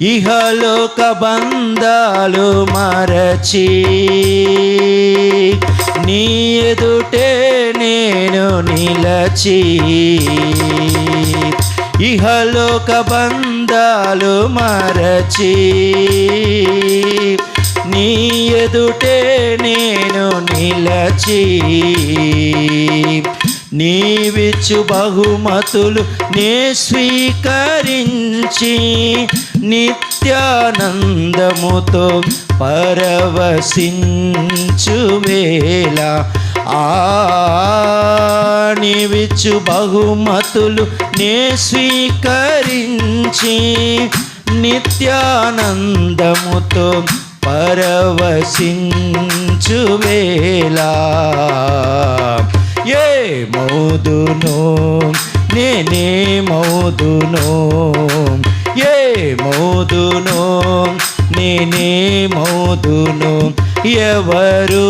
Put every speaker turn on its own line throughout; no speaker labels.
ఇహలోక బంధాలు మరచి నీ ఎదుటే నేను నిలచి ఇహలోక బంధాలు మరచి నీ ఎదుటే నేను నిలచి నీవిచ్చు బహుమతులు నే స్వీకరించి నిత్యానందముతో పరవశించు వేళ నీవిచ్చు బహుమతులు నే స్వీకరించి నిత్యానందముతో పరవశించు వేళ ఏ మౌదును నేనే మౌదును ఏ మౌదును నేనే మౌదును ఎవరు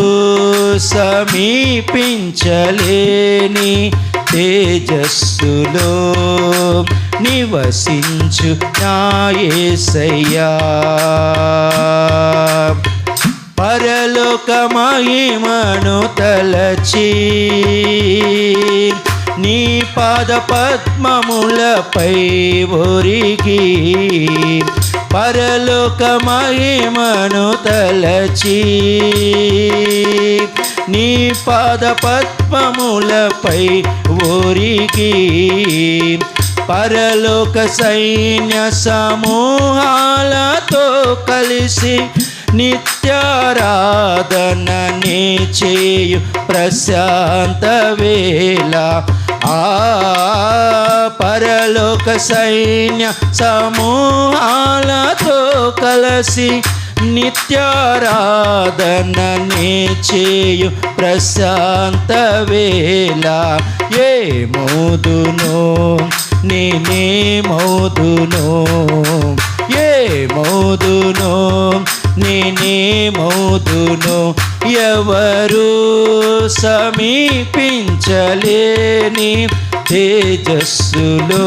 సమీపించలేని తేజస్సులో నివసించు నా యేసయ్యా పరలోక మహిమను తలచి నీ పాద పద్మములపై ఒరిగి పరలోక మహిమను తలచి నీ పాద పద్మములపై ఒరిగి పరలోక సైన్య సమూహాలతో కలిసి నిత్యారాధన నే చేయు ప్రశాంత వేళ పరలోక సైన్య సమూహాలతో కలిసి నిత్యారాధన నే చేయు ప్రశాంత వేళ ఏ మోదును నేనే మోదును ఏ మోదును నేనే మోదును ఎవరు సమీపించలేని తేజస్సులో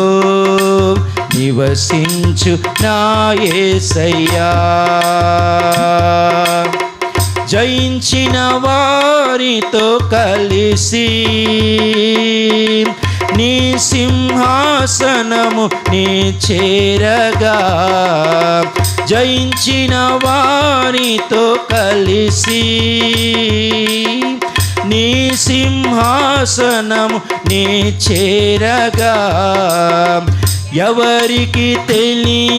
నివసించు నా యేసయ్యా జయించిన వారితో కలిసి నీ సింహాసనము నీ చేరగా జయించిన వారితో కలిసి నీ సింహాసనము నీ చేరగా ఎవరికి తెలియ